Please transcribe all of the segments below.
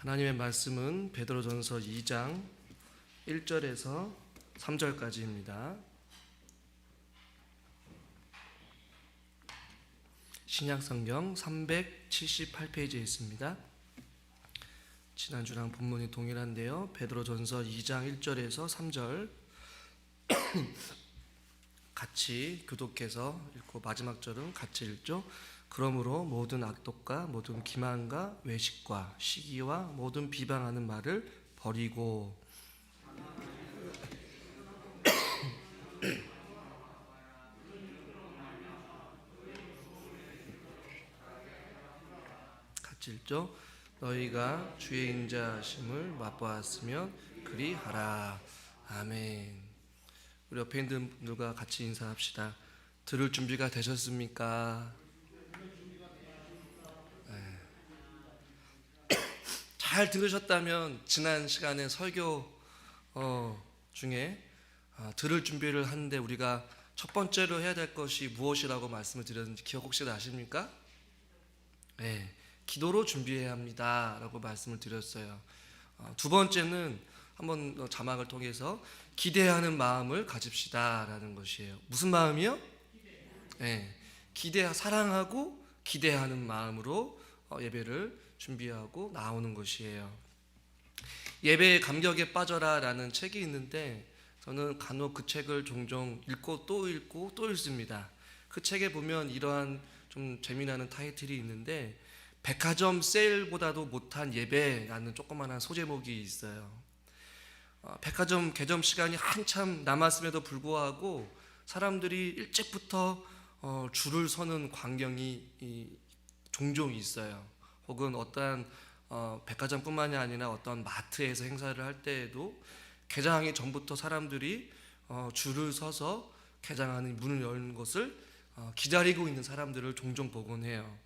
하나님의 말씀은 베드로전서 2장 1절에서 3절까지입니다. 신약성경 378페이지에 있습니다. 지난주랑 본문이 동일한데요. 베드로전서 2장 1절에서 3절 같이 교독해서 읽고 마지막 절은 같이 읽죠. 그러므로 모든 악독과 모든 기만과 외식과 시기와 모든 비방하는 말을 버리고 같이 읽죠. 너희가 주의 인자하심을 맛보았으면 그리하라. 아멘. 우리 옆에 있는 분들과 같이 인사합시다. 들을 준비가 되셨습니까? 잘 들으셨다면 지난 시간에 설교 중에 들을 준비를 하는데 우리가 첫 번째로 해야 될 것이 무엇이라고 말씀을 드렸는지 기억 혹시 나십니까? 네, 기도로 준비해야 합니다 라고 말씀을 드렸어요. 두 번째는 한번 자막을 통해서 기대하는 마음을 가집시다 라는 것이에요. 무슨 마음이요? 네, 사랑하고 기대하는 마음으로 예배를 준비하고 나오는 것이에요. 예배의 감격에 빠져라 라는 책이 있는데 저는 간혹 그 책을 종종 읽고 또 읽습니다. 그 책에 보면 이러한 좀 재미나는 타이틀이 있는데 백화점 세일보다도 못한 예배라는 조그마한 소제목이 있어요. 백화점 개점 시간이 한참 남았음에도 불구하고 사람들이 일찍부터 줄을 서는 광경이 종종 있어요. 혹은 어떠한 백화점뿐만이 아니라 어떤 마트에서 행사를 할 때에도 개장하기 전부터 사람들이 줄을 서서 개장하는 문을 여는 것을 기다리고 있는 사람들을 종종 보곤 해요.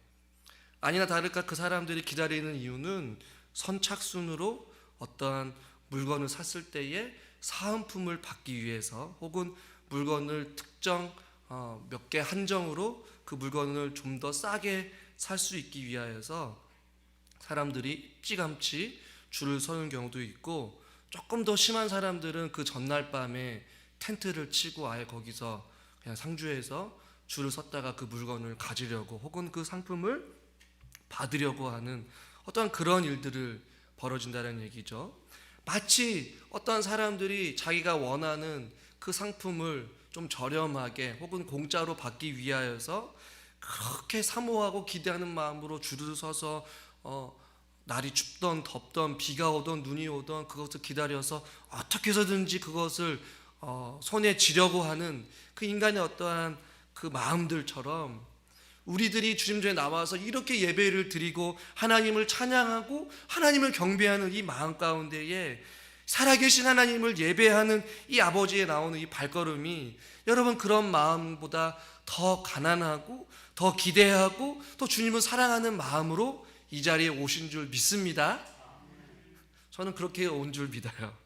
아니나 다를까 그 사람들이 기다리는 이유는 선착순으로 어떠한 물건을 샀을 때에 사은품을 받기 위해서 혹은 물건을 특정 몇 개 한정으로 그 물건을 좀 더 싸게 살 수 있기 위하여서 사람들이 일찌감치 줄을 서는 경우도 있고, 조금 더 심한 사람들은 그 전날 밤에 텐트를 치고 아예 거기서 그냥 상주해서 줄을 섰다가 그 물건을 가지려고 혹은 그 상품을 받으려고 하는 어떤 그런 일들을 벌어진다는 얘기죠. 마치 어떤 사람들이 자기가 원하는 그 상품을 좀 저렴하게 혹은 공짜로 받기 위하여서 그렇게 사모하고 기대하는 마음으로 줄을 서서 날이 춥던 덥던 비가 오던 눈이 오던 그것을 기다려서 어떻게 해서든지 그것을 손에 쥐려고 하는 그 인간의 어떠한 그 마음들처럼 우리들이 주님전에 나와서 이렇게 예배를 드리고 하나님을 찬양하고 하나님을 경배하는 이 마음 가운데에 살아계신 하나님을 예배하는 이 아버지에 나오는 이 발걸음이 여러분 그런 마음보다 더 가난하고 더 기대하고 또 주님을 사랑하는 마음으로 이 자리에 오신 줄 믿습니다. 저는 그렇게 온 줄 믿어요.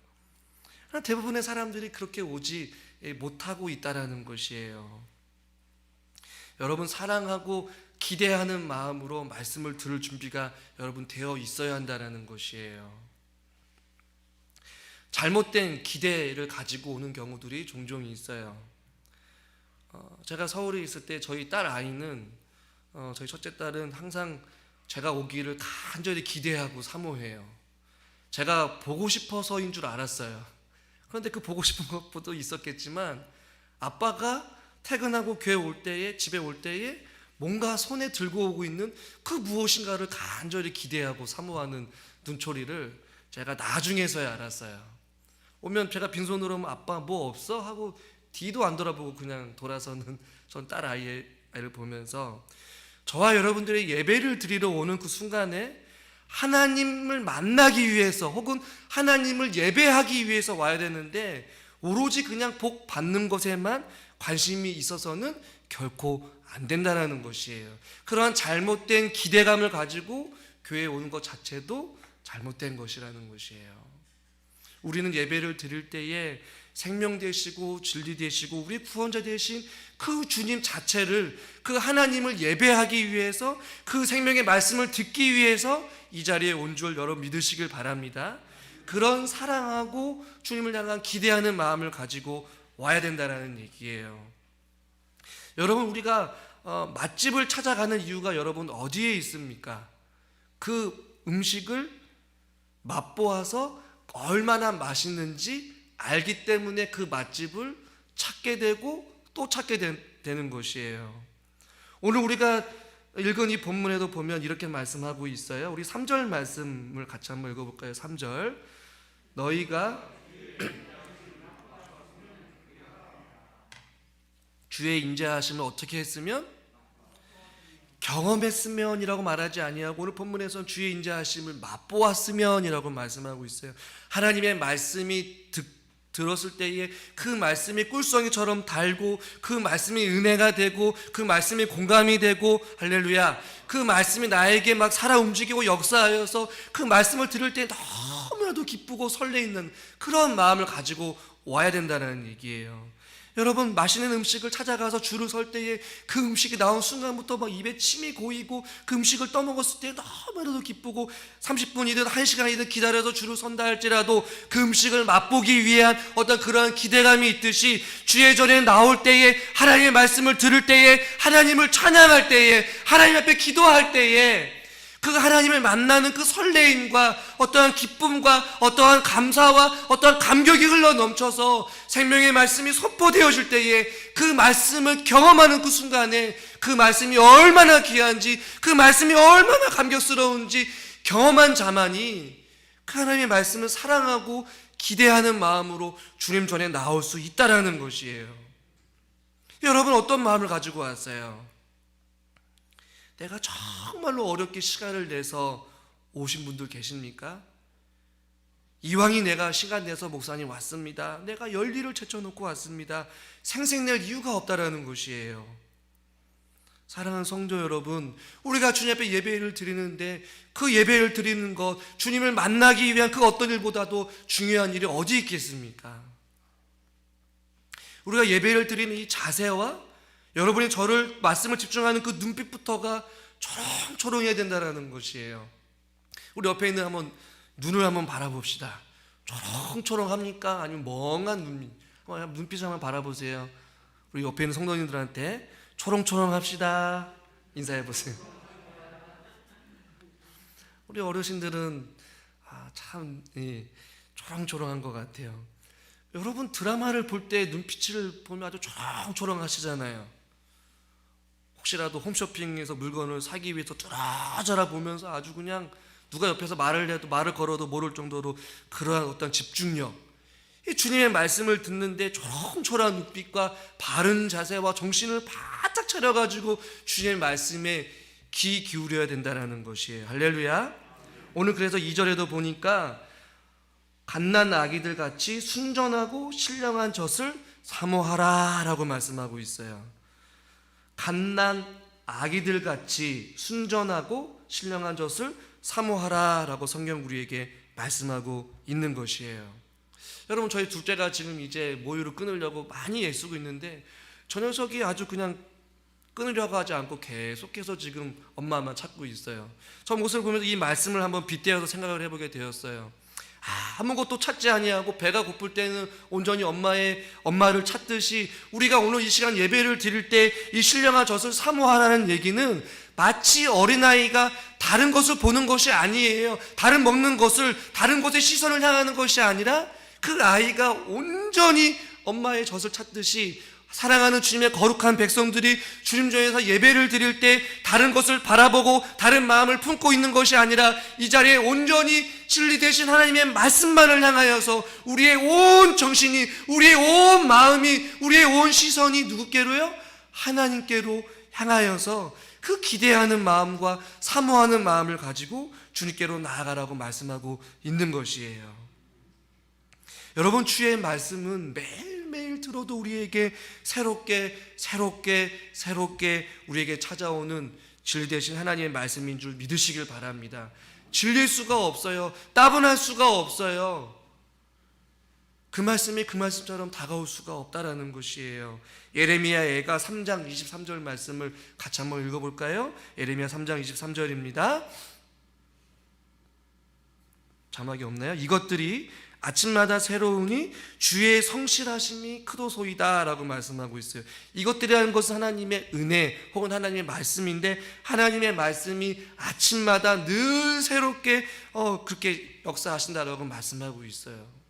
대부분의 사람들이 그렇게 오지 못하고 있다는 것이에요. 여러분 사랑하고 기대하는 마음으로 말씀을 들을 준비가 여러분 되어 있어야 한다는 것이에요. 잘못된 기대를 가지고 오는 경우들이 종종 있어요. 제가 서울에 있을 때 저희 딸 아이는 저희 첫째 딸은 항상 제가 오기를 간절히 기대하고 사모해요. 제가 보고 싶어서인 줄 알았어요. 그런데 그 보고 싶은 것도 있었겠지만 아빠가 퇴근하고 교회 올 때에 집에 올 때에 뭔가 손에 들고 오고 있는 그 무엇인가를 간절히 기대하고 사모하는 눈초리를 제가 나중에서야 알았어요. 오면 제가 빈손으로 오면 아빠 뭐 없어? 하고 뒤도 안 돌아보고 그냥 돌아서는 전 딸 아이를 보면서 저와 여러분들의 예배를 드리러 오는 그 순간에 하나님을 만나기 위해서 혹은 하나님을 예배하기 위해서 와야 되는데 오로지 그냥 복 받는 것에만 관심이 있어서는 결코 안 된다는 것이에요. 그러한 잘못된 기대감을 가지고 교회에 오는 것 자체도 잘못된 것이라는 것이에요. 우리는 예배를 드릴 때에 생명 되시고 진리 되시고 우리 구원자 되신 그 주님 자체를, 그 하나님을 예배하기 위해서, 그 생명의 말씀을 듣기 위해서 이 자리에 온 줄 여러분 믿으시길 바랍니다. 그런 사랑하고 주님을 향한 기대하는 마음을 가지고 와야 된다는 얘기예요. 여러분, 우리가 맛집을 찾아가는 이유가 여러분 어디에 있습니까? 그 음식을 맛보아서 얼마나 맛있는지 알기 때문에 그 맛집을 찾게 되고 또 찾게 되는 것이에요. 오늘 우리가 읽은 이 본문에도 보면 이렇게 말씀하고 있어요. 우리 3절 말씀을 같이 한번 읽어볼까요? 3절. 너희가 주의 인자하심을 어떻게 했으면? 경험했으면이라고 말하지 아니하고 오늘 본문에서는 주의 인자하심을 맛보았으면이라고 말씀하고 있어요. 하나님의 말씀이 들었을 때에 그 말씀이 꿀송이처럼 달고 그 말씀이 은혜가 되고 그 말씀이 공감이 되고, 할렐루야, 그 말씀이 나에게 막 살아 움직이고 역사하여서 그 말씀을 들을 때 너무나도 기쁘고 설레이는 그런 마음을 가지고 와야 된다는 얘기예요. 여러분, 맛있는 음식을 찾아가서 줄을 설 때에 그 음식이 나온 순간부터 막 입에 침이 고이고 그 음식을 떠먹었을 때 너무나도 기쁘고 30분이든 1시간이든 기다려서 줄을 선다 할지라도 그 음식을 맛보기 위한 어떤 그런 기대감이 있듯이 주의 전에 나올 때에, 하나님의 말씀을 들을 때에, 하나님을 찬양할 때에, 하나님 앞에 기도할 때에 그 하나님을 만나는 그 설레임과 어떠한 기쁨과 어떠한 감사와 어떠한 감격이 흘러 넘쳐서 생명의 말씀이 선포되어질 때에 그 말씀을 경험하는 그 순간에 그 말씀이 얼마나 귀한지, 그 말씀이 얼마나 감격스러운지 경험한 자만이 그 하나님의 말씀을 사랑하고 기대하는 마음으로 주님 전에 나올 수 있다라는 것이에요. 여러분, 어떤 마음을 가지고 왔어요? 내가 정말로 어렵게 시간을 내서 오신 분들 계십니까? 이왕이 내가 시간 내서 목사님 왔습니다, 내가 열일을 제쳐놓고 왔습니다, 생색낼 이유가 없다라는 것이에요. 사랑하는 성도 여러분, 우리가 주님 앞에 예배를 드리는데 그 예배를 드리는 것, 주님을 만나기 위한 그 어떤 일보다도 중요한 일이 어디 있겠습니까? 우리가 예배를 드리는 이 자세와 여러분이 저를 말씀을 집중하는 그 눈빛부터가 초롱초롱해야 된다는 것이에요. 우리 옆에 있는 눈을 한번 바라봅시다. 초롱초롱합니까? 아니면 멍한 눈빛을 한번 바라보세요. 우리 옆에 있는 성도님들한테 초롱초롱합시다 인사해보세요. 우리 어르신들은 참 초롱초롱한 것 같아요. 여러분, 드라마를 볼 때 눈빛을 보면 아주 초롱초롱하시잖아요. 혹시라도 홈쇼핑에서 물건을 사기 위해서 쭈라쭈라 보면서 아주 그냥 누가 옆에서 말을 걸어도 모를 정도로 그러한 어떤 집중력, 이 주님의 말씀을 듣는데 초롱초롱한 눈빛과 바른 자세와 정신을 바짝 차려가지고 주님의 말씀에 귀 기울여야 된다는 것이에요. 할렐루야. 오늘 그래서 2절에도 보니까 갓난 아기들 같이 순전하고 신령한 젖을 사모하라 라고 말씀하고 있어요. 갓난 아기들 같이 순전하고 신령한 젖을 사모하라 라고 성경 우리에게 말씀하고 있는 것이에요. 여러분, 저희 둘째가 지금 이제 모유를 끊으려고 많이 애쓰고 있는데 저 녀석이 아주 그냥 끊으려고 하지 않고 계속해서 지금 엄마만 찾고 있어요. 저 모습을 보면서 이 말씀을 한번 빗대어서 생각을 해보게 되었어요. 아무것도 찾지 아니하고 배가 고플 때는 온전히 엄마를 찾듯이 우리가 오늘 이 시간 예배를 드릴 때 이 신령한 젖을 사모하라는 얘기는 마치 어린아이가 다른 것을 보는 것이 아니에요. 다른 먹는 것을, 다른 것에 시선을 향하는 것이 아니라 그 아이가 온전히 엄마의 젖을 찾듯이 사랑하는 주님의 거룩한 백성들이 주님 전에서 예배를 드릴 때 다른 것을 바라보고 다른 마음을 품고 있는 것이 아니라 이 자리에 온전히 진리 되신 하나님의 말씀만을 향하여서 우리의 온 정신이, 우리의 온 마음이, 우리의 온 시선이 누구께로요? 하나님께로 향하여서 그 기대하는 마음과 사모하는 마음을 가지고 주님께로 나아가라고 말씀하고 있는 것이에요. 여러분, 주의 말씀은 매일 들어도 우리에게 새롭게 우리에게 찾아오는 진리 되신 하나님의 말씀인 줄 믿으시길 바랍니다. 질릴 수가 없어요. 따분할 수가 없어요. 그 말씀이 그 말씀처럼 다가올 수가 없다라는 것이에요. 예레미야가 3장 23절 말씀을 같이 한번 읽어볼까요? 예레미야 3장 23절입니다. 자막이 없나요? 이것들이 아침마다 새로우니 주의 성실하심이 크도소이다 라고 말씀하고 있어요. 이것들이라는 것은 하나님의 은혜 혹은 하나님의 말씀인데, 하나님의 말씀이 아침마다 늘 새롭게 그렇게 역사하신다라고 말씀하고 있어요.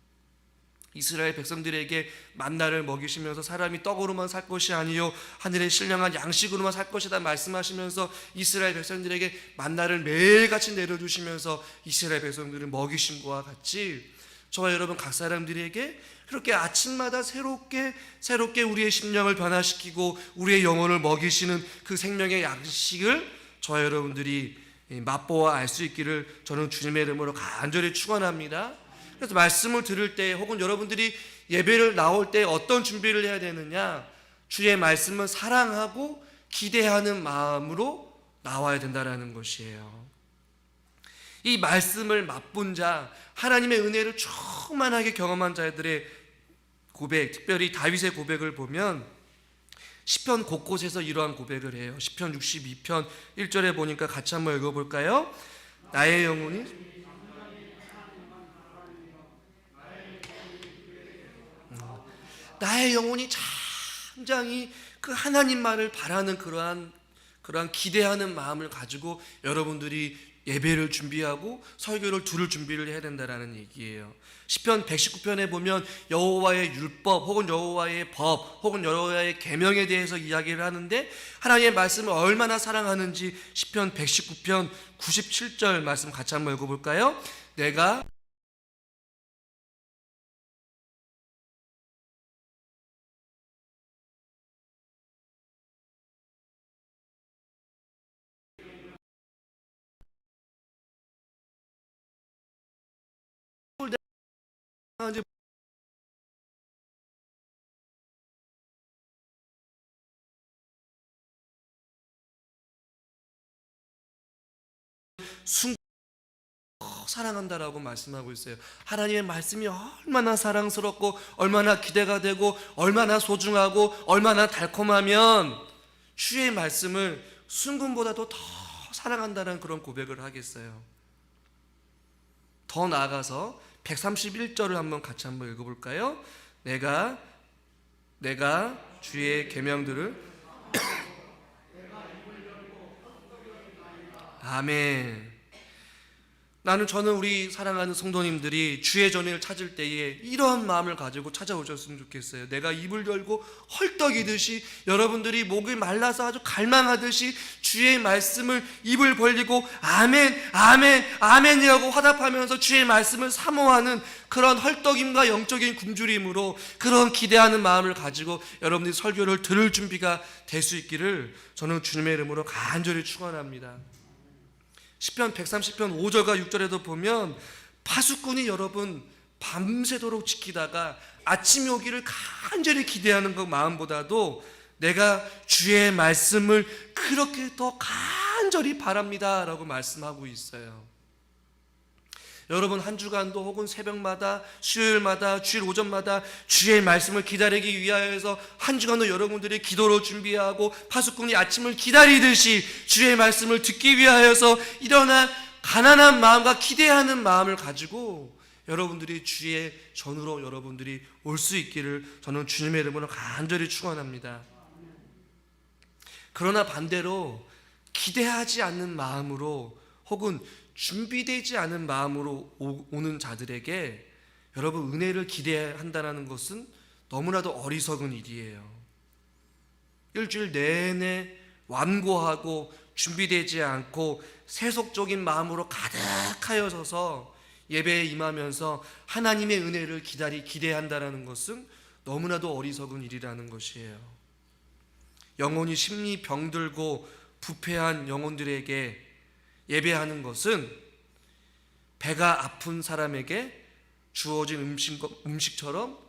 이스라엘 백성들에게 만나를 먹이시면서 사람이 떡으로만 살 것이 아니요 하늘의 신령한 양식으로만 살 것이다 말씀하시면서 이스라엘 백성들에게 만나를 매일같이 내려주시면서 이스라엘 백성들을 먹이신 것과 같이 저와 여러분 각 사람들에게 그렇게 아침마다 새롭게 우리의 심령을 변화시키고 우리의 영혼을 먹이시는 그 생명의 양식을 저와 여러분들이 맛보아 알 수 있기를 저는 주님의 이름으로 간절히 축원합니다. 그래서 말씀을 들을 때 혹은 여러분들이 예배를 나올 때 어떤 준비를 해야 되느냐, 주의 말씀을 사랑하고 기대하는 마음으로 나와야 된다는 것이에요. 이 말씀을 맛본 자, 하나님의 은혜를 충만하게 경험한 자들의 고백, 특별히 다윗의 고백을 보면 시편 곳곳에서 이러한 고백을 해요. 시편 62편 1절에 보니까 같이 한번 읽어볼까요? 나의 영혼이 굉장히 그 하나님만을 바라는 그러한 기대하는 마음을 가지고 여러분들이 예배를 준비하고 설교를 들을 준비를 해야 된다라는 얘기예요. 시편 119편에 보면 여호와의 율법 혹은 여호와의 법 혹은 여호와의 계명에 대해서 이야기를 하는데, 하나님의 말씀을 얼마나 사랑하는지 시편 119편 97절 말씀 같이 한번 읽어볼까요? 내가 이제 사랑한다라고 말씀하고 있어요. 하나님의 말씀이 얼마나 사랑스럽고 얼마나 기대가 되고 얼마나 소중하고 얼마나 달콤하면 주의 말씀을 순금보다도 더 사랑한다는 그런 고백을 하겠어요. 더 나아가서 131절을 한번 같이 한번 읽어볼까요? 내가 주의 계명들을 아멘. 저는 우리 사랑하는 성도님들이 주의 전의를 찾을 때에 이러한 마음을 가지고 찾아오셨으면 좋겠어요. 내가 입을 열고 헐떡이듯이 여러분들이 목이 말라서 아주 갈망하듯이 주의 말씀을 입을 벌리고 아멘 아멘 아멘이라고 화답하면서 주의 말씀을 사모하는 그런 헐떡임과 영적인 굶주림으로 그런 기대하는 마음을 가지고 여러분들이 설교를 들을 준비가 될 수 있기를 저는 주님의 이름으로 간절히 축원합니다. 시편 130편 5절과 6절에도 보면 파수꾼이 여러분 밤새도록 지키다가 아침이 오기를 간절히 기대하는 그 마음보다도 내가 주의 말씀을 그렇게 더 간절히 바랍니다 라고 말씀하고 있어요. 여러분 한 주간도 혹은 새벽마다 수요일마다 주일 오전마다 주의 말씀을 기다리기 위하여서 한 주간도 여러분들이 기도로 준비하고 파수꾼이 아침을 기다리듯이 주의 말씀을 듣기 위하여서 일어나 가난한 마음과 기대하는 마음을 가지고 여러분들이 주의 전으로 여러분들이 올 수 있기를 저는 주님의 이름으로 간절히 축원합니다. 그러나 반대로 기대하지 않는 마음으로 혹은 준비되지 않은 마음으로 오는 자들에게 여러분 은혜를 기대한다는 것은 너무나도 어리석은 일이에요. 일주일 내내 완고하고 준비되지 않고 세속적인 마음으로 가득하여져서 예배에 임하면서 하나님의 은혜를 기대한다는 것은 너무나도 어리석은 일이라는 것이에요. 영혼이 심리 병들고 부패한 영혼들에게 예배하는 것은 배가 아픈 사람에게 주어진 음식처럼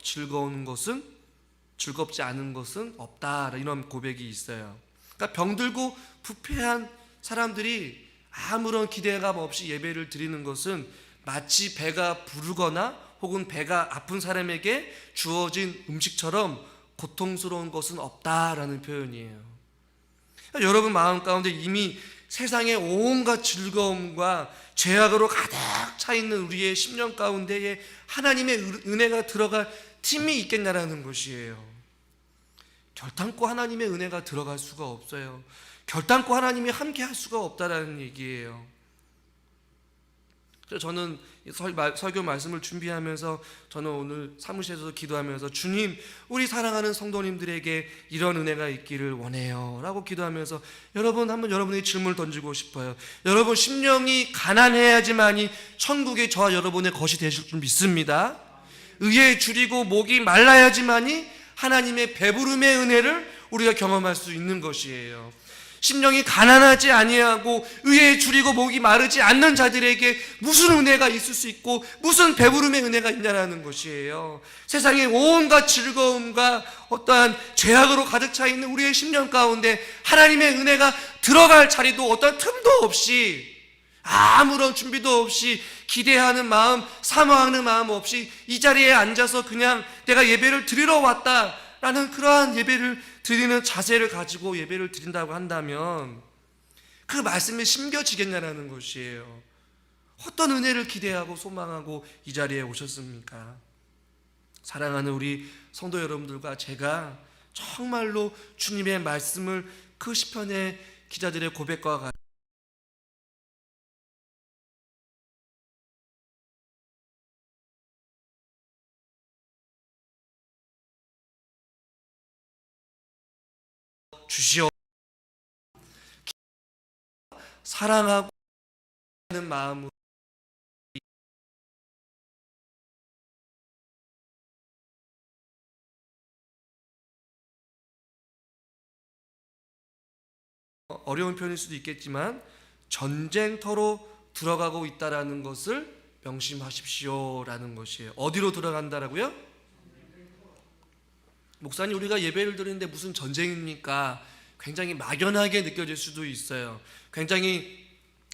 즐겁지 않은 것은 없다, 이런 고백이 있어요. 그러니까 병들고 부패한 사람들이 아무런 기대감 없이 예배를 드리는 것은 마치 배가 부르거나 혹은 배가 아픈 사람에게 주어진 음식처럼 고통스러운 것은 없다라는 표현이에요. 여러분 마음 가운데 이미 세상의 온갖 즐거움과 죄악으로 가득 차 있는 우리의 심령 가운데에 하나님의 은혜가 들어갈 틈이 있겠냐라는 것이에요. 결단코 하나님의 은혜가 들어갈 수가 없어요. 결단코 하나님이 함께 할 수가 없다라는 얘기예요. 그래서 저는 설교 말씀을 준비하면서 저는 오늘 사무실에서 기도하면서 주님, 우리 사랑하는 성도님들에게 이런 은혜가 있기를 원해요 라고 기도하면서 여러분 한번 여러분의 질문을 던지고 싶어요. 여러분 심령이 가난해야지만이 천국의 저와 여러분의 것이 되실 줄 믿습니다. 의에 줄이고 목이 말라야지만이 하나님의 배부름의 은혜를 우리가 경험할 수 있는 것이에요. 심령이 가난하지 아니하고 의에 줄이고 목이 마르지 않는 자들에게 무슨 은혜가 있을 수 있고 무슨 배부름의 은혜가 있냐라는 것이에요. 세상의 온갖 즐거움과 어떠한 죄악으로 가득 차 있는 우리의 심령 가운데 하나님의 은혜가 들어갈 자리도 어떠한 틈도 없이, 아무런 준비도 없이, 기대하는 마음, 사모하는 마음 없이 이 자리에 앉아서 그냥 내가 예배를 드리러 왔다라는 그러한 예배를 드리는 자세를 가지고 예배를 드린다고 한다면 그 말씀이 심겨지겠냐라는 것이에요. 어떤 은혜를 기대하고 소망하고 이 자리에 오셨습니까? 사랑하는 우리 성도 여러분들과 제가 정말로 주님의 말씀을 그 시편의 기자들의 고백과 같이 주시어 사랑하고 하는 마음으로 어려운 표현일 수도 있겠지만 전쟁터로 들어가고 있다라는 것을 명심하십시오라는 것이에요. 어디로 들어간다라고요? 목사님, 우리가 예배를 드리는데 무슨 전쟁입니까? 굉장히 막연하게 느껴질 수도 있어요. 굉장히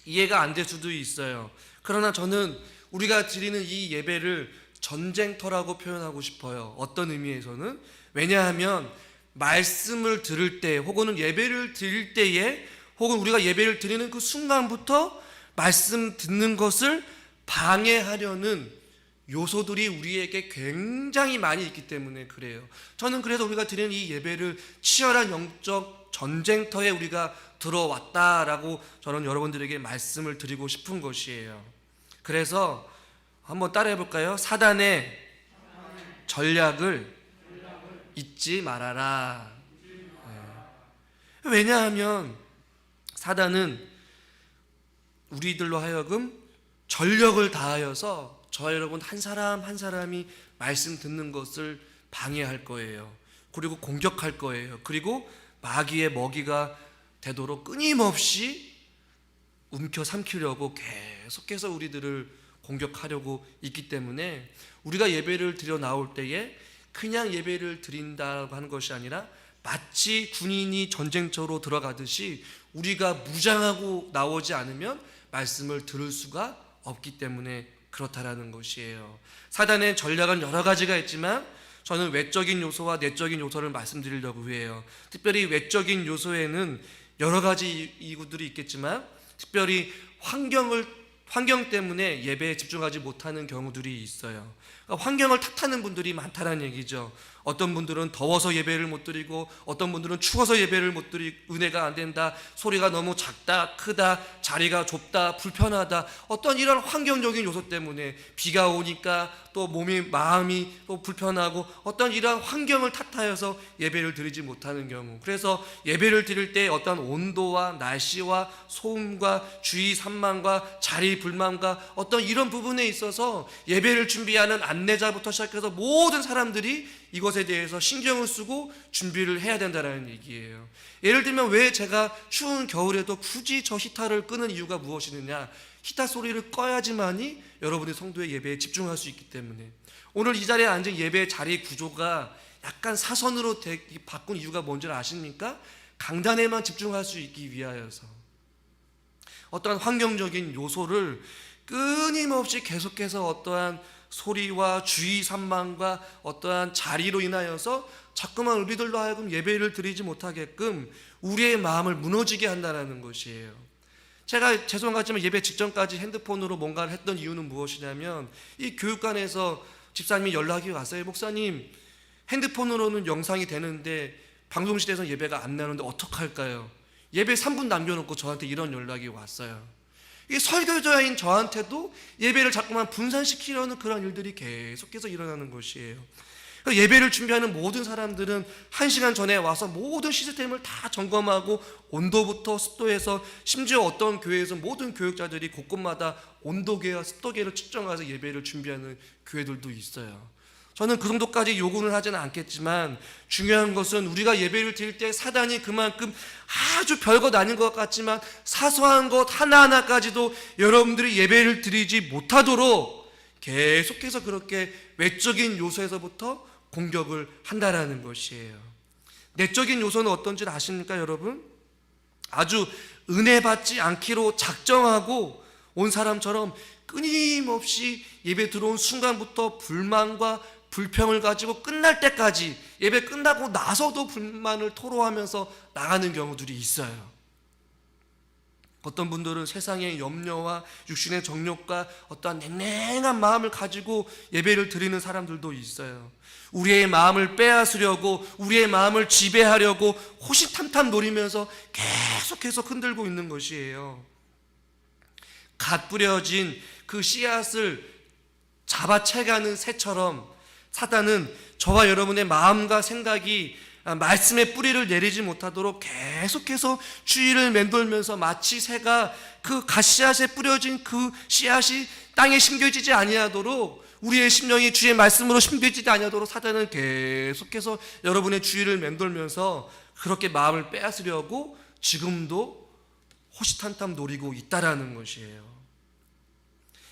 이해가 안 될 수도 있어요. 그러나 저는 우리가 드리는 이 예배를 전쟁터라고 표현하고 싶어요. 어떤 의미에서는? 왜냐하면 말씀을 들을 때 혹은 예배를 드릴 때에 혹은 우리가 예배를 드리는 그 순간부터 말씀 듣는 것을 방해하려는 요소들이 우리에게 굉장히 많이 있기 때문에 그래요. 저는 그래서 우리가 드리는 이 예배를 치열한 영적 전쟁터에 우리가 들어왔다라고 저는 여러분들에게 말씀을 드리고 싶은 것이에요. 그래서 한번 따라해 볼까요? 사단의 전략을 잊지 말아라. 왜냐하면 사단은 우리들로 하여금 전력을 다하여서 저와 여러분 한 사람 한 사람이 말씀 듣는 것을 방해할 거예요. 그리고 공격할 거예요. 그리고 마귀의 먹이가 되도록 끊임없이 움켜 삼키려고 계속해서 우리들을 공격하려고 있기 때문에 우리가 예배를 드려 나올 때에 그냥 예배를 드린다고 하는 것이 아니라 마치 군인이 전쟁터로 들어가듯이 우리가 무장하고 나오지 않으면 말씀을 들을 수가 없기 때문에 그렇다라는 것이에요. 사단의 전략은 여러 가지가 있지만 저는 외적인 요소와 내적인 요소를 말씀드리려고 해요. 특별히 외적인 요소에는 여러 가지 이유들이 있겠지만 특별히 환경 때문에 예배에 집중하지 못하는 경우들이 있어요. 그러니까 환경을 탓하는 분들이 많다는 얘기죠. 어떤 분들은 더워서 예배를 못 드리고 어떤 분들은 추워서 예배를 못 드리고 은혜가 안 된다, 소리가 너무 작다, 크다, 자리가 좁다, 불편하다, 어떤 이런 환경적인 요소 때문에 비가 오니까 또 마음이 또 불편하고 어떤 이런 환경을 탓하여서 예배를 드리지 못하는 경우, 그래서 예배를 드릴 때 어떤 온도와 날씨와 소음과 주의 산만과 자리 불만과 어떤 이런 부분에 있어서 예배를 준비하는 안내자부터 시작해서 모든 사람들이 이것에 대해서 신경을 쓰고 준비를 해야 된다는 얘기예요. 예를 들면 왜 제가 추운 겨울에도 굳이 저 히터를 끄는 이유가 무엇이느냐, 히터 소리를 꺼야지만이 여러분의 성도의 예배에 집중할 수 있기 때문에. 오늘 이 자리에 앉은 예배 자리 구조가 약간 사선으로 바꾼 이유가 뭔지 아십니까? 강단에만 집중할 수 있기 위하여서. 어떠한 환경적인 요소를 끊임없이 계속해서 어떠한 소리와 주의 산만과 어떠한 자리로 인하여서 자꾸만 우리들로 하여금 예배를 드리지 못하게끔 우리의 마음을 무너지게 한다는 것이에요. 제가 죄송하지만 예배 직전까지 핸드폰으로 뭔가를 했던 이유는 무엇이냐면, 이 교육관에서 집사님이 연락이 왔어요. 목사님, 핸드폰으로는 영상이 되는데 방송실에서 예배가 안 나오는데 어떡할까요? 예배 3분 남겨놓고 저한테 이런 연락이 왔어요. 이게 설교자인 저한테도 예배를 자꾸만 분산시키려는 그런 일들이 계속해서 일어나는 것이에요. 예배를 준비하는 모든 사람들은 1시간 전에 와서 모든 시스템을 다 점검하고 온도부터 습도에서, 심지어 어떤 교회에서 모든 교육자들이 곳곳마다 온도계와 습도계를 측정해서 예배를 준비하는 교회들도 있어요. 저는 그 정도까지 요구는 하지는 않겠지만, 중요한 것은 우리가 예배를 드릴 때 사단이 그만큼 아주 별것 아닌 것 같지만 사소한 것 하나하나까지도 여러분들이 예배를 드리지 못하도록 계속해서 그렇게 외적인 요소에서부터 공격을 한다라는 것이에요. 내적인 요소는 어떤지 아십니까, 여러분? 아주 은혜 받지 않기로 작정하고 온 사람처럼 끊임없이 예배 들어온 순간부터 불만과 불평을 가지고 끝날 때까지, 예배 끝나고 나서도 불만을 토로하면서 나가는 경우들이 있어요. 어떤 분들은 세상의 염려와 육신의 정욕과 어떠한 냉랭한 마음을 가지고 예배를 드리는 사람들도 있어요. 우리의 마음을 빼앗으려고, 우리의 마음을 지배하려고 호시탐탐 노리면서 계속해서 흔들고 있는 것이에요. 갓 뿌려진 그 씨앗을 잡아채가는 새처럼 사단은 저와 여러분의 마음과 생각이 말씀의 뿌리를 내리지 못하도록 계속해서 주위를 맴돌면서, 마치 새가 그 갓씨앗에 뿌려진 그 씨앗이 땅에 심겨지지 아니하도록, 우리의 심령이 주의 말씀으로 심겨지지 아니하도록 사단은 계속해서 여러분의 주위를 맴돌면서 그렇게 마음을 빼앗으려고 지금도 호시탐탐 노리고 있다라는 것이에요.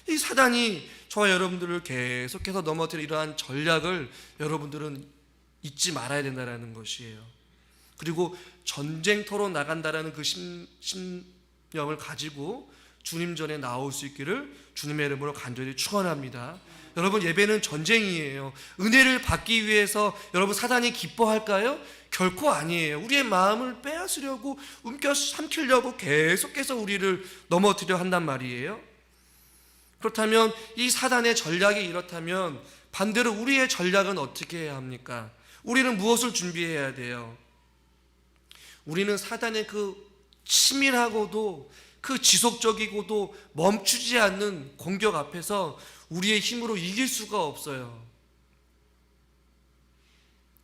이 사단이 저와 여러분들을 계속해서 넘어뜨릴 이러한 전략을 여러분들은 잊지 말아야 된다는 것이에요. 그리고 전쟁터로 나간다라는 그 심령을 가지고 주님 전에 나올 수 있기를 주님의 이름으로 간절히 축원합니다. 여러분, 예배는 전쟁이에요. 은혜를 받기 위해서 여러분 사단이 기뻐할까요? 결코 아니에요. 우리의 마음을 빼앗으려고, 움켜삼키려고 계속해서 우리를 넘어뜨려 한단 말이에요. 그렇다면 이 사단의 전략이 이렇다면 반대로 우리의 전략은 어떻게 해야 합니까? 우리는 무엇을 준비해야 돼요? 우리는 사단의 그 치밀하고도 그 지속적이고도 멈추지 않는 공격 앞에서 우리의 힘으로 이길 수가 없어요.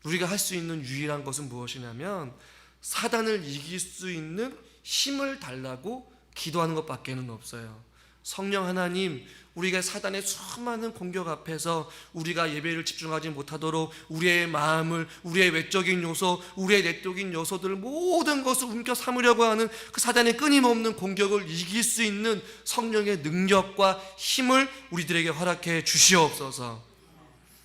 우리가 할 수 있는 유일한 것은 무엇이냐면 사단을 이길 수 있는 힘을 달라고 기도하는 것밖에는 없어요. 성령 하나님, 우리가 사단의 수많은 공격 앞에서 우리가 예배를 집중하지 못하도록 우리의 마음을, 우리의 외적인 요소, 우리의 내적인 요소들 모든 것을 움켜 삼으려고 하는 그 사단의 끊임없는 공격을 이길 수 있는 성령의 능력과 힘을 우리들에게 허락해 주시옵소서.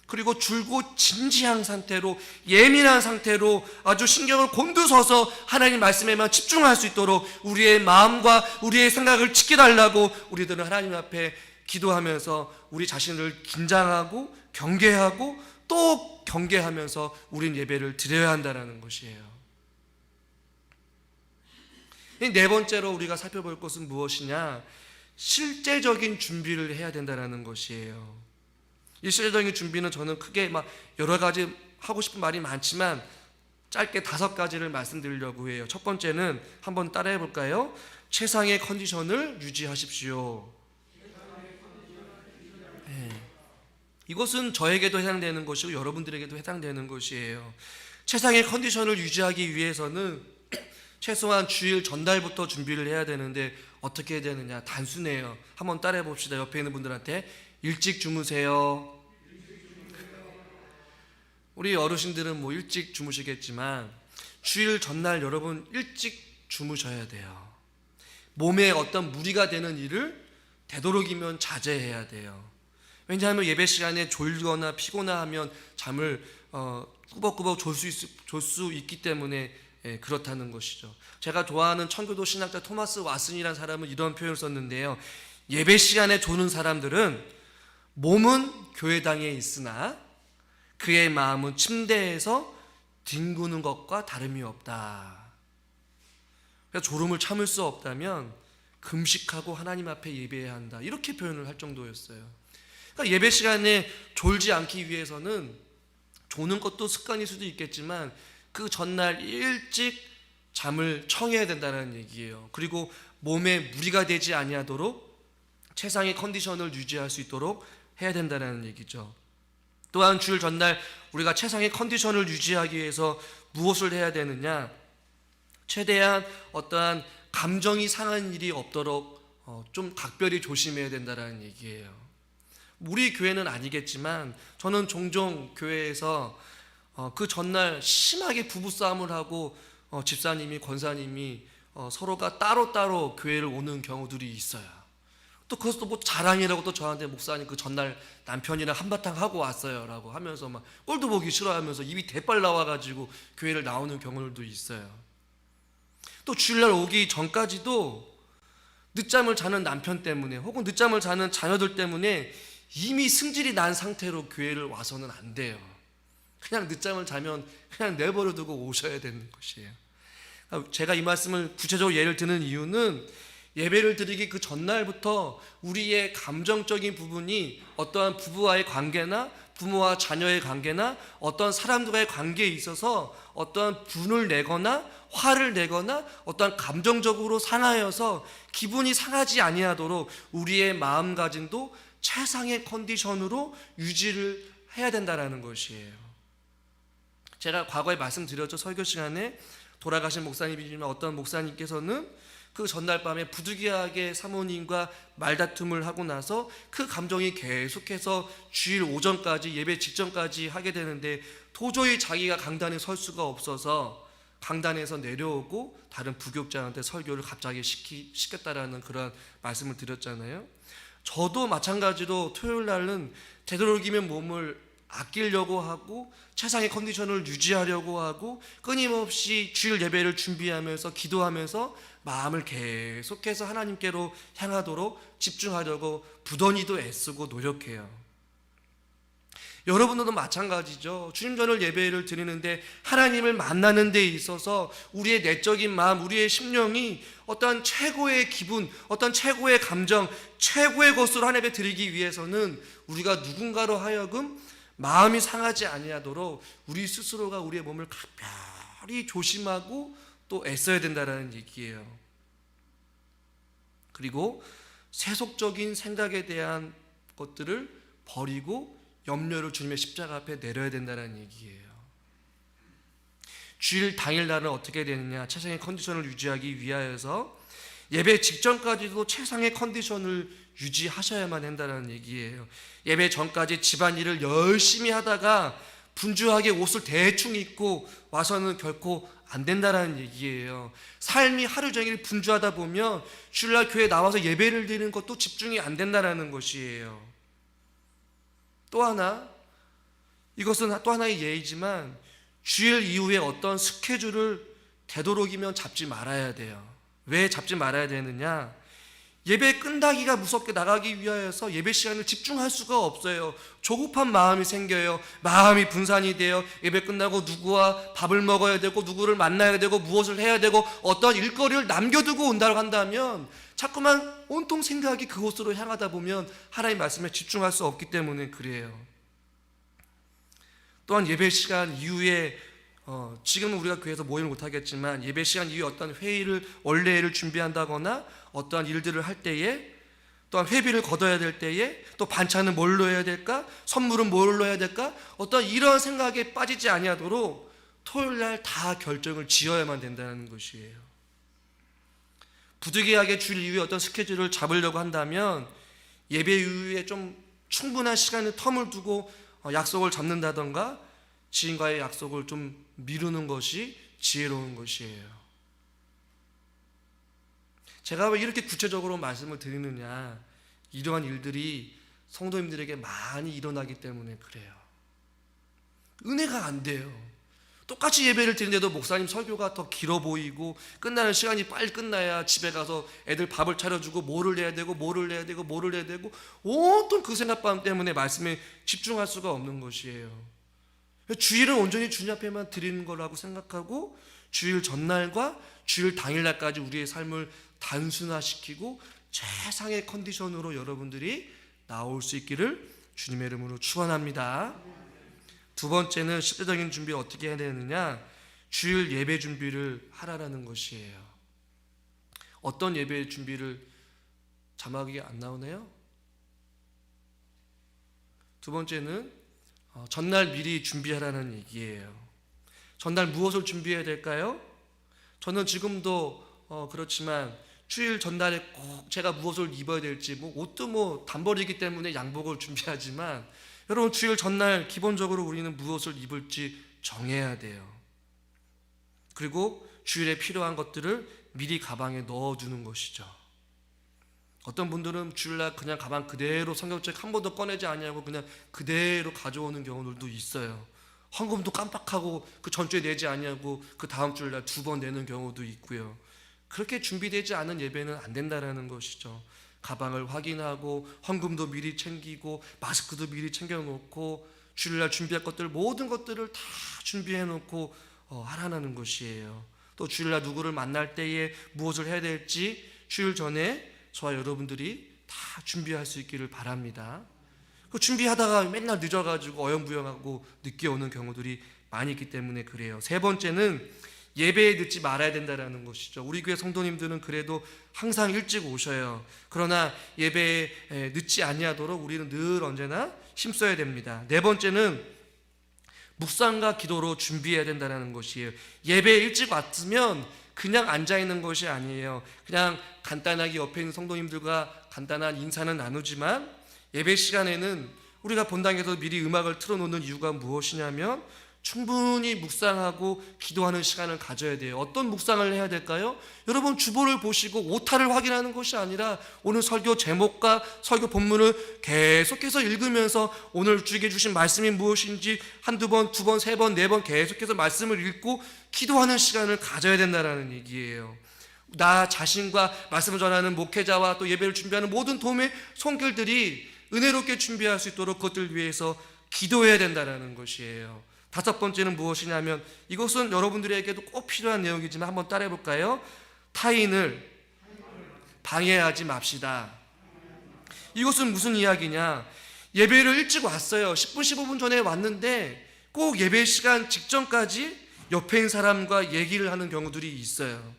그리고 줄곧 진지한 상태로, 예민한 상태로 아주 신경을 곤두서서 하나님 말씀에만 집중할 수 있도록 우리의 마음과 우리의 생각을 지켜달라고 우리들은 하나님 앞에 기도하면서 우리 자신을 긴장하고 경계하고 또 경계하면서 우린 예배를 드려야 한다는 것이에요. 네 번째로 우리가 살펴볼 것은 무엇이냐? 실제적인 준비를 해야 된다는 것이에요. 이 실제적인 준비는 저는 크게 막 여러 가지 하고 싶은 말이 많지만 짧게 5가지를 말씀드리려고 해요. 첫 번째는 한번 따라해 볼까요? 최상의 컨디션을 유지하십시오. 네. 이것은 저에게도 해당되는 것이고 여러분들에게도 해당되는 것이에요. 최상의 컨디션을 유지하기 위해서는 최소한 주일 전날부터 준비를 해야 되는데 어떻게 해야 되느냐? 단순해요. 한번 따라해 봅시다. 옆에 있는 분들한테 일찍 주무세요. 우리 어르신들은 뭐 일찍 주무시겠지만 주일 전날 여러분 일찍 주무셔야 돼요. 몸에 어떤 무리가 되는 일을 되도록이면 자제해야 돼요. 왜냐하면 예배 시간에 졸거나 피곤하면 잠을 꾸벅꾸벅 졸 수 있기 때문에 그렇다는 것이죠. 제가 좋아하는 청교도 신학자 토마스 왓슨이라는 사람은 이런 표현을 썼는데요. 예배 시간에 조는 사람들은 몸은 교회당에 있으나 그의 마음은 침대에서 뒹구는 것과 다름이 없다. 그래서 졸음을 참을 수 없다면 금식하고 하나님 앞에 예배해야 한다, 이렇게 표현을 할 정도였어요. 그러니까 예배 시간에 졸지 않기 위해서는 조는 것도 습관일 수도 있겠지만 그 전날 일찍 잠을 청해야 된다는 얘기예요. 그리고 몸에 무리가 되지 아니하도록 최상의 컨디션을 유지할 수 있도록 해야 된다는 얘기죠. 또한 주일 전날 우리가 최상의 컨디션을 유지하기 위해서 무엇을 해야 되느냐, 최대한 어떠한 감정이 상한 일이 없도록 좀 각별히 조심해야 된다는 얘기예요. 우리 교회는 아니겠지만 저는 종종 교회에서 그 전날 심하게 부부싸움을 하고 집사님이, 권사님이 서로가 따로따로 교회를 오는 경우들이 있어요. 또 그것도 뭐 자랑이라고 또 저한테 목사님 그 전날 남편이랑 한바탕 하고 왔어요 라고 하면서 막 꼴도 보기 싫어하면서 입이 대빨 나와가지고 교회를 나오는 경우들도 있어요. 또 주일날 오기 전까지도 늦잠을 자는 남편 때문에 혹은 늦잠을 자는 자녀들 때문에 이미 승질이 난 상태로 교회를 와서는 안 돼요. 그냥 늦잠을 자면 그냥 내버려 두고 오셔야 되는 것이에요. 제가 이 말씀을 구체적으로 예를 드는 이유는 예배를 드리기 그 전날부터 우리의 감정적인 부분이 어떠한 부부와의 관계나 부모와 자녀의 관계나 어떤 사람들과의 관계에 있어서 어떠한 분을 내거나 화를 내거나 어떠한 감정적으로 상하여서 기분이 상하지 아니하도록 우리의 마음가짐도 최상의 컨디션으로 유지를 해야 된다는 것이에요. 제가 과거에 말씀드렸죠. 설교 시간에 돌아가신 목사님이지만 어떤 목사님께서는 그 전날 밤에 부득이하게 사모님과 말다툼을 하고 나서 그 감정이 계속해서 주일 오전까지, 예배 직전까지 하게 되는데 도저히 자기가 강단에 설 수가 없어서 강단에서 내려오고 다른 부교육자한테 설교를 갑자기 시켰다라는 그런 말씀을 드렸잖아요. 저도 마찬가지로 토요일 날은 되도록이면 몸을 아끼려고 하고 최상의 컨디션을 유지하려고 하고 끊임없이 주일 예배를 준비하면서 기도하면서 마음을 계속해서 하나님께로 향하도록 집중하려고 부단히도 애쓰고 노력해요. 여러분들도 마찬가지죠. 주님 전을 예배를 드리는데 하나님을 만나는 데 있어서 우리의 내적인 마음, 우리의 심령이 어떤 최고의 기분, 어떤 최고의 감정, 최고의 것으로 하나님께 드리기 위해서는 우리가 누군가로 하여금 마음이 상하지 아니하도록 우리 스스로가 우리의 몸을 각별히 조심하고 또 애써야 된다는 얘기예요. 그리고 세속적인 생각에 대한 것들을 버리고 염려를 주님의 십자가 앞에 내려야 된다는 얘기예요. 주일 당일날은 어떻게 되느냐, 최상의 컨디션을 유지하기 위하여서 예배 직전까지도 최상의 컨디션을 유지하셔야만 한다는 얘기예요. 예배 전까지 집안일을 열심히 하다가 분주하게 옷을 대충 입고 와서는 결코 안 된다는 얘기예요. 삶이 하루 종일 분주하다 보면 주일날 교회에 나와서 예배를 드리는 것도 집중이 안 된다는 것이에요. 또 하나, 이것은 또 하나의 예이지만 주일 이후에 어떤 스케줄을 되도록이면 잡지 말아야 돼요. 왜 잡지 말아야 되느냐? 예배 끝나기가 무섭게 나가기 위하여서 예배 시간을 집중할 수가 없어요. 조급한 마음이 생겨요. 마음이 분산이 돼요. 예배 끝나고 누구와 밥을 먹어야 되고 누구를 만나야 되고 무엇을 해야 되고 어떤 일거리를 남겨두고 온다고 한다면 자꾸만 온통 생각이 그곳으로 향하다 보면 하나님의 말씀에 집중할 수 없기 때문에 그래요. 또한 예배 시간 이후에 지금은 우리가 교회에서 모임을 못하겠지만 예배 시간 이후에 어떤 회의를 원래를 준비한다거나 어떠한 일들을 할 때에 또한 회비를 걷어야 될 때에 또 반찬은 뭘로 해야 될까? 선물은 뭘로 해야 될까? 어떤 이런 생각에 빠지지 아니하도록 토요일날 다 결정을 지어야만 된다는 것이에요. 부득이하게 주일 이후에 어떤 스케줄을 잡으려고 한다면 예배 이후에 좀 충분한 시간의 텀을 두고 약속을 잡는다던가 지인과의 약속을 좀 미루는 것이 지혜로운 것이에요. 제가 왜 이렇게 구체적으로 말씀을 드리느냐, 이러한 일들이 성도님들에게 많이 일어나기 때문에 그래요. 은혜가 안 돼요. 똑같이 예배를 드리는데도 목사님 설교가 더 길어 보이고 끝나는 시간이 빨리 끝나야 집에 가서 애들 밥을 차려주고 뭐를 해야 되고 뭐를 해야 되고 뭐를 해야 되고 온통 그 생각감 때문에 말씀에 집중할 수가 없는 것이에요. 주일은 온전히 주님 앞에만 드리는 거라고 생각하고 주일 전날과 주일 당일날까지 우리의 삶을 단순화시키고 최상의 컨디션으로 여러분들이 나올 수 있기를 주님의 이름으로 축원합니다. 두 번째는 실제적인 준비 어떻게 해야 되느냐, 주일 예배 준비를 하라라는 것이에요. 어떤 예배 준비를, 자막이 안 나오네요. 두 번째는 전날 미리 준비하라는 얘기예요. 전날 무엇을 준비해야 될까요? 저는 지금도 그렇지만 주일 전날에 꼭 제가 무엇을 입어야 될지, 옷도 단벌이기 때문에 양복을 준비하지만 여러분, 주일 전날 기본적으로 우리는 무엇을 입을지 정해야 돼요. 그리고 주일에 필요한 것들을 미리 가방에 넣어두는 것이죠. 어떤 분들은 주일날 그냥 가방 그대로 성경책 한 번도 꺼내지 아니하고 그냥 그대로 가져오는 경우들도 있어요. 헌금도 깜빡하고 그 전주에 내지 아니하고 그 다음 주일날 2번 내는 경우도 있고요. 그렇게 준비되지 않은 예배는 안 된다라는 것이죠. 가방을 확인하고 헌금도 미리 챙기고 마스크도 미리 챙겨놓고 주일날 준비할 것들, 모든 것들을 다 준비해놓고 하라는 것이에요. 또 주일날 누구를 만날 때에 무엇을 해야 될지 주일 전에 저와 여러분들이 다 준비할 수 있기를 바랍니다. 그 준비하다가 맨날 늦어가지고 어영부영하고 늦게 오는 경우들이 많이 있기 때문에 그래요. 세 번째는 예배에 늦지 말아야 된다는 것이죠. 우리 교회 성도님들은 그래도 항상 일찍 오셔요. 그러나 예배에 늦지 아니하도록 우리는 늘 언제나 힘써야 됩니다. 네 번째는 묵상과 기도로 준비해야 된다는 것이에요. 예배에 일찍 왔으면 그냥 앉아있는 것이 아니에요. 그냥 간단하게 옆에 있는 성도님들과 간단한 인사는 나누지만 예배 시간에는 우리가 본당에서 미리 음악을 틀어놓는 이유가 무엇이냐면 충분히 묵상하고 기도하는 시간을 가져야 돼요. 어떤 묵상을 해야 될까요? 여러분, 주보를 보시고 오타를 확인하는 것이 아니라 오늘 설교 제목과 설교 본문을 계속해서 읽으면서 오늘 주에게 주신 말씀이 무엇인지 한두 번, 두 번, 세 번, 네 번 계속해서 말씀을 읽고 기도하는 시간을 가져야 된다는 얘기예요. 나 자신과 말씀을 전하는 목회자와 또 예배를 준비하는 모든 도움의 손길들이 은혜롭게 준비할 수 있도록 그것들 위해서 기도해야 된다는 것이에요. 다섯 번째는 무엇이냐면, 이것은 여러분들에게도 꼭 필요한 내용이지만 한번 따라해 볼까요? 타인을 방해하지 맙시다. 이것은 무슨 이야기냐? 예배를 일찍 왔어요. 10분 15분 전에 왔는데 꼭 예배 시간 직전까지 옆에 있는 사람과 얘기를 하는 경우들이 있어요.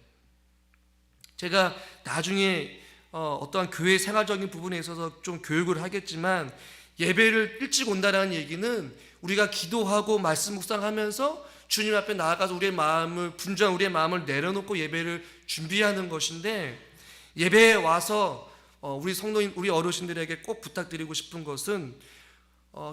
제가 나중에 어떠한 교회 생활적인 부분에 있어서 좀 교육을 하겠지만, 예배를 일찍 온다는 얘기는 우리가 기도하고 말씀 묵상하면서 주님 앞에 나아가서 우리의 마음을, 분주한 우리의 마음을 내려놓고 예배를 준비하는 것인데, 예배에 와서 우리 성도님, 우리 어르신들에게 꼭 부탁드리고 싶은 것은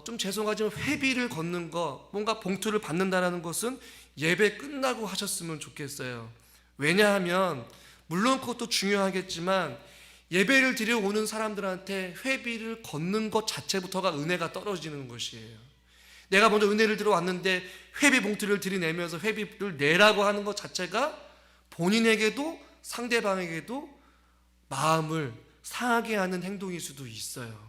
좀 죄송하지만 회비를 걷는 거, 뭔가 봉투를 받는다는 것은 예배 끝나고 하셨으면 좋겠어요. 왜냐하면 물론 그것도 중요하겠지만 예배를 드리러 오는 사람들한테 회비를 걷는 것 자체부터가 은혜가 떨어지는 것이에요. 내가 먼저 은혜를 들어왔는데 회비 봉투를 들이내면서 회비를 내라고 하는 것 자체가 본인에게도 상대방에게도 마음을 상하게 하는 행동일 수도 있어요.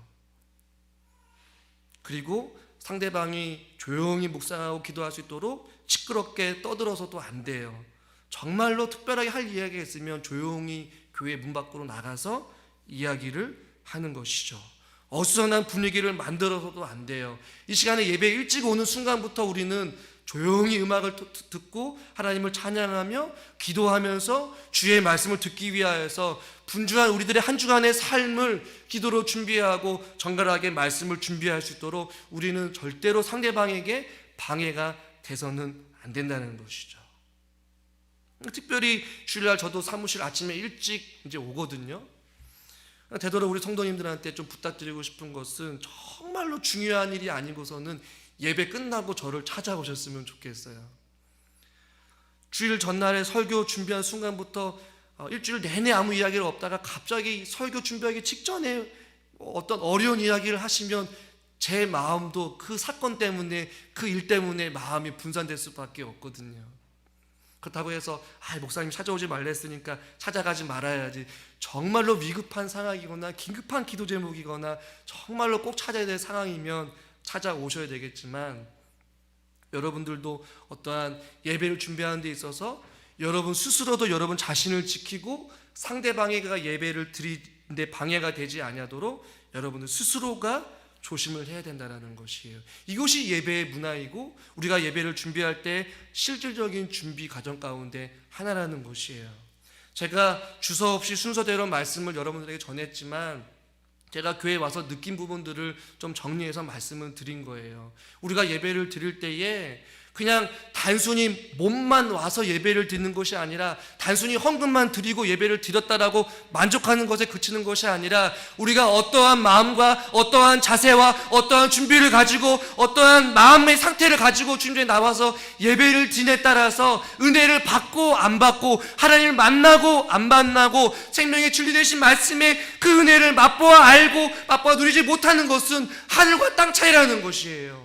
그리고 상대방이 조용히 묵상하고 기도할 수 있도록 시끄럽게 떠들어서도 안 돼요. 정말로 특별하게 할 이야기가 있으면 조용히 교회 문 밖으로 나가서 이야기를 하는 것이죠. 어수선한 분위기를 만들어서도 안 돼요. 이 시간에 예배 일찍 오는 순간부터 우리는 조용히 음악을 듣고 하나님을 찬양하며 기도하면서 주의 말씀을 듣기 위하여서 분주한 우리들의 한 주간의 삶을 기도로 준비하고 정갈하게 말씀을 준비할 수 있도록 우리는 절대로 상대방에게 방해가 돼서는 안 된다는 것이죠. 특별히 주일날 저도 사무실 아침에 일찍 이제 오거든요. 되도록 우리 성도님들한테 좀 부탁드리고 싶은 것은 정말로 중요한 일이 아니고서는 예배 끝나고 저를 찾아오셨으면 좋겠어요. 주일 전날에 설교 준비한 순간부터 일주일 내내 아무 이야기를 없다가 갑자기 설교 준비하기 직전에 어떤 어려운 이야기를 하시면 제 마음도 그 사건 때문에, 그 일 때문에 마음이 분산될 수밖에 없거든요. 그렇다고 해서 목사님 찾아오지 말랬으니까 찾아가지 말아야지, 정말로 위급한 상황이거나 긴급한 기도 제목이거나 정말로 꼭 찾아야 될 상황이면 찾아오셔야 되겠지만, 여러분들도 어떠한 예배를 준비하는 데 있어서 여러분 스스로도 여러분 자신을 지키고 상대방에게 예배를 드리는데 방해가 되지 아니하도록 여러분들 스스로가 조심을 해야 된다는 것이에요. 이것이 예배의 문화이고 우리가 예배를 준비할 때 실질적인 준비 과정 가운데 하나라는 것이에요. 제가 주서 없이 순서대로 말씀을 여러분들에게 전했지만, 제가 교회에 와서 느낀 부분들을 좀 정리해서 말씀을 드린 거예요. 우리가 예배를 드릴 때에 그냥 단순히 몸만 와서 예배를 드리는 것이 아니라, 단순히 헌금만 드리고 예배를 드렸다라고 만족하는 것에 그치는 것이 아니라, 우리가 어떠한 마음과 어떠한 자세와 어떠한 준비를 가지고 어떠한 마음의 상태를 가지고 주님께 나와서 예배를 드리냐에 따라서 은혜를 받고 안 받고, 하나님을 만나고 안 만나고, 생명의 진리 되신 말씀의 그 은혜를 맛보아 알고 맛보아 누리지 못하는 것은 하늘과 땅 차이라는 것이에요.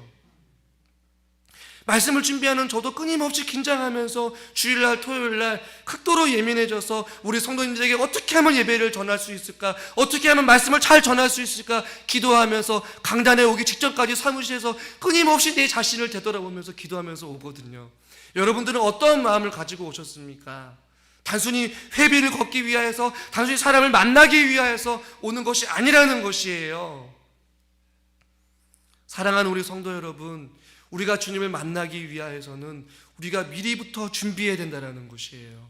말씀을 준비하는 저도 끊임없이 긴장하면서 주일날 토요일날 극도로 예민해져서 우리 성도님들에게 어떻게 하면 예배를 전할 수 있을까, 어떻게 하면 말씀을 잘 전할 수 있을까 기도하면서, 강단에 오기 직전까지 사무실에서 끊임없이 내 자신을 되돌아보면서 기도하면서 오거든요. 여러분들은 어떤 마음을 가지고 오셨습니까? 단순히 회비를 걷기 위하여서, 단순히 사람을 만나기 위하여서 오는 것이 아니라는 것이에요. 사랑하는 우리 성도 여러분, 우리가 주님을 만나기 위하여서는 우리가 미리부터 준비해야 된다는 것이에요.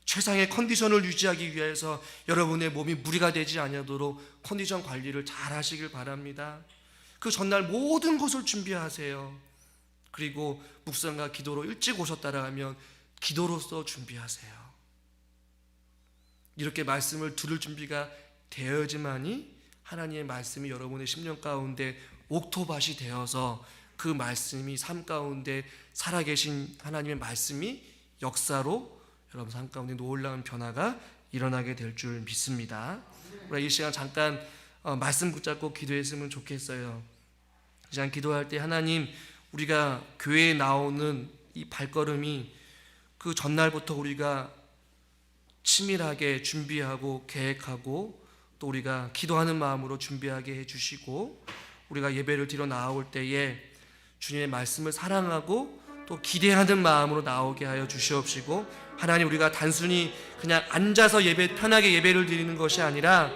최상의 컨디션을 유지하기 위해서 여러분의 몸이 무리가 되지 않도록 컨디션 관리를 잘 하시길 바랍니다. 그 전날 모든 것을 준비하세요. 그리고 묵상과 기도로 일찍 오셨다라 하면 기도로서 준비하세요. 이렇게 말씀을 들을 준비가 되어야지만이 하나님의 말씀이 여러분의 심령 가운데 옥토밭이 되어서 그 말씀이 삶 가운데 살아계신 하나님의 말씀이 역사로 여러분 삶 가운데 놀라운 변화가 일어나게 될 줄 믿습니다. 우리 이 시간 잠깐 말씀 붙잡고 기도했으면 좋겠어요. 이 시간 기도할 때 하나님, 우리가 교회에 나오는 이 발걸음이 그 전날부터 우리가 치밀하게 준비하고 계획하고 또 우리가 기도하는 마음으로 준비하게 해주시고, 우리가 예배를 드려 나올 때에 주님의 말씀을 사랑하고 또 기대하는 마음으로 나오게 하여 주시옵시고, 하나님, 우리가 단순히 그냥 앉아서 편하게 예배를 드리는 것이 아니라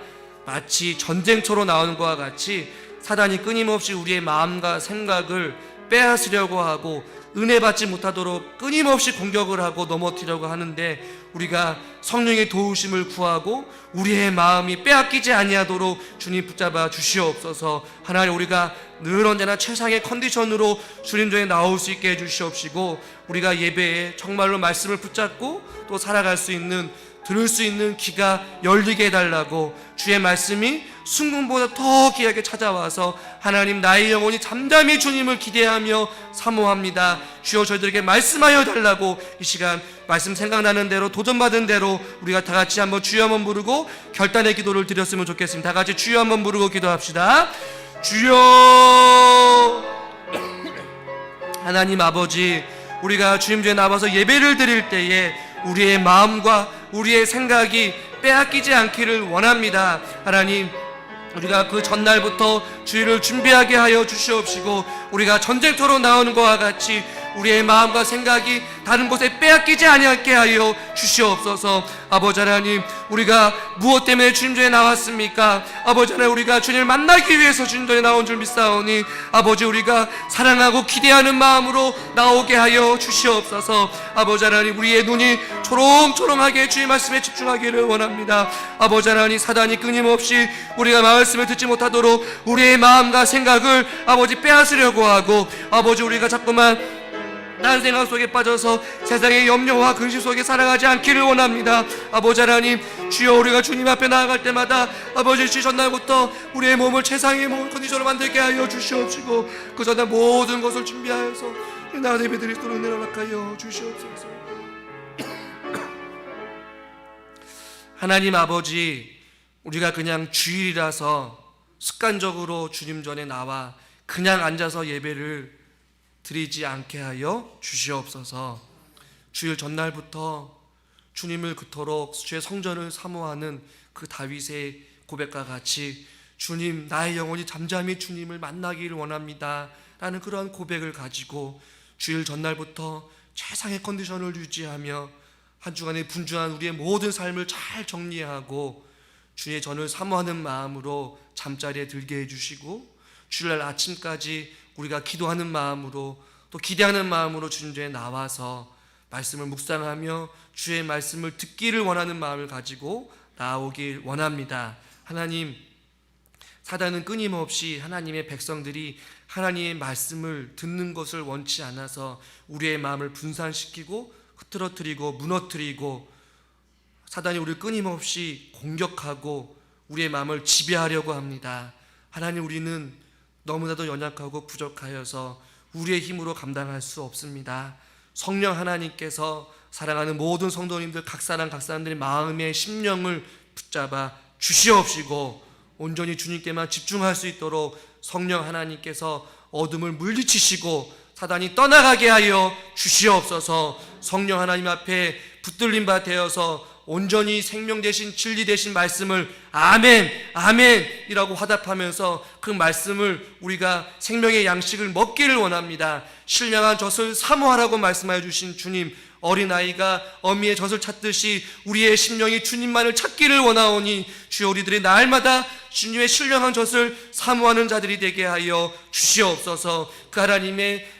마치 전쟁터로 나오는 것과 같이 사단이 끊임없이 우리의 마음과 생각을 빼앗으려고 하고 은혜 받지 못하도록 끊임없이 공격을 하고 넘어뜨리려고 하는데, 우리가 성령의 도우심을 구하고 우리의 마음이 빼앗기지 아니하도록 주님 붙잡아 주시옵소서. 하나님, 우리가 늘 언제나 최상의 컨디션으로 주님 전에 나올 수 있게 해주시옵시고, 우리가 예배에 정말로 말씀을 붙잡고 또 살아갈 수 있는, 들을 수 있는 귀가 열리게 해달라고, 주의 말씀이 순금보다 더 귀하게 찾아와서 하나님, 나의 영혼이 잠잠히 주님을 기대하며 사모합니다. 주여, 저희들에게 말씀하여 달라고 이 시간 말씀 생각나는 대로 도전받은 대로 우리가 다 같이 한번 주여 한번 부르고 결단의 기도를 드렸으면 좋겠습니다. 다 같이 주여 한번 부르고 기도합시다. 주여. 하나님 아버지, 우리가 주님 전에 나와서 예배를 드릴 때에 우리의 마음과 우리의 생각이 빼앗기지 않기를 원합니다. 하나님, 우리가 그 전날부터 주일을 준비하게 하여 주시옵시고, 우리가 전쟁터로 나오는 것과 같이 우리의 마음과 생각이 다른 곳에 빼앗기지 아니하게 하여 주시옵소서. 아버지 하나님, 우리가 무엇 때문에 주님 전에 나왔습니까? 아버지 하나님, 우리가 주님을 만나기 위해서 주님 전에 나온 줄 믿사오니 아버지, 우리가 사랑하고 기대하는 마음으로 나오게 하여 주시옵소서. 아버지 하나님, 우리의 눈이 초롱초롱하게 주의 말씀에 집중하기를 원합니다. 아버지 하나님, 사단이 끊임없이 우리가 말씀을 듣지 못하도록 우리의 마음과 생각을 아버지 빼앗으려고 하고, 아버지, 우리가 자꾸만 딴 생각 속에 빠져서 세상의 염려와 근심 속에 살아가지 않기를 원합니다. 아버지 하나님, 주여, 우리가 주님 앞에 나아갈 때마다 아버지, 주 전날부터 우리의 몸을 최상의 몸 컨디션으로 만들게 하여 주시옵시고, 그 전날 모든 것을 준비하여서 나의 예배드릴 수 있도록 은혜를 허락하여 주시옵소서. 하나님 아버지, 우리가 그냥 주일이라서 습관적으로 주님 전에 나와 그냥 앉아서 예배를 드리지 않게 하여 주시옵소서. 주일 전날부터 주님을 그토록 주의 성전을 사모하는 그 다윗의 고백과 같이 주님, 나의 영혼이 잠잠히 주님을 만나기를 원합니다 라는 그런 고백을 가지고 주일 전날부터 최상의 컨디션을 유지하며 한 주간의 분주한 우리의 모든 삶을 잘 정리하고 주의 전을 사모하는 마음으로 잠자리에 들게 해주시고, 주일날 아침까지 우리가 기도하는 마음으로 또 기대하는 마음으로 주님께 나와서 말씀을 묵상하며 주의 말씀을 듣기를 원하는 마음을 가지고 나오길 원합니다. 하나님, 사단은 끊임없이 하나님의 백성들이 하나님의 말씀을 듣는 것을 원치 않아서 우리의 마음을 분산시키고 흐트러뜨리고 무너뜨리고, 사단이 우리를 끊임없이 공격하고 우리의 마음을 지배하려고 합니다. 하나님, 우리는 너무나도 연약하고 부족하여서 우리의 힘으로 감당할 수 없습니다. 성령 하나님께서 사랑하는 모든 성도님들 각 사람들의 마음의 심령을 붙잡아 주시옵시고 온전히 주님께만 집중할 수 있도록 성령 하나님께서 어둠을 물리치시고 사단이 떠나가게 하여 주시옵소서. 성령 하나님 앞에 붙들린 바 되어서 온전히 생명 되신 진리 되신 말씀을 아멘 아멘 이라고 화답하면서 그 말씀을 우리가 생명의 양식을 먹기를 원합니다. 신령한 젖을 사모하라고 말씀하여 주신 주님, 어린아이가 어미의 젖을 찾듯이 우리의 심령이 주님만을 찾기를 원하오니 주여, 우리들이 날마다 주님의 신령한 젖을 사모하는 자들이 되게 하여 주시옵소서. 그 하나님의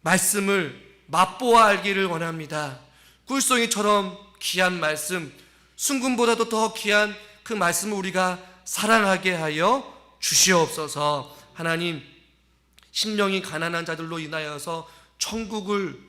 말씀을 맛보아 알기를 원합니다. 꿀송이처럼 귀한 말씀, 순금보다도 더 귀한 그 말씀을 우리가 사랑하게 하여 주시옵소서. 하나님, 심령이 가난한 자들로 인하여서 천국을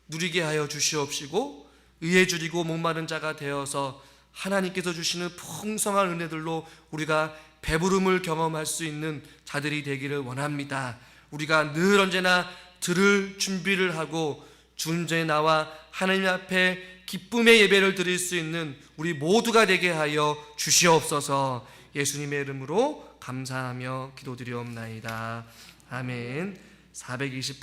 누리게 하여 주시옵시고, 의에 줄이고 목마른 자가 되어서 하나님께서 주시는 풍성한 은혜들로 우리가 배부름을 경험할 수 있는 자들이 되기를 원합니다. 우리가 늘 언제나 들을 준비를 하고 주님 전에 나와 하나님 앞에 기쁨의 예배를 드릴 수 있는 우리 모두가 되게 하여 주시옵소서. 예수님의 이름으로 감사하며 기도드리옵나이다. 아멘. 428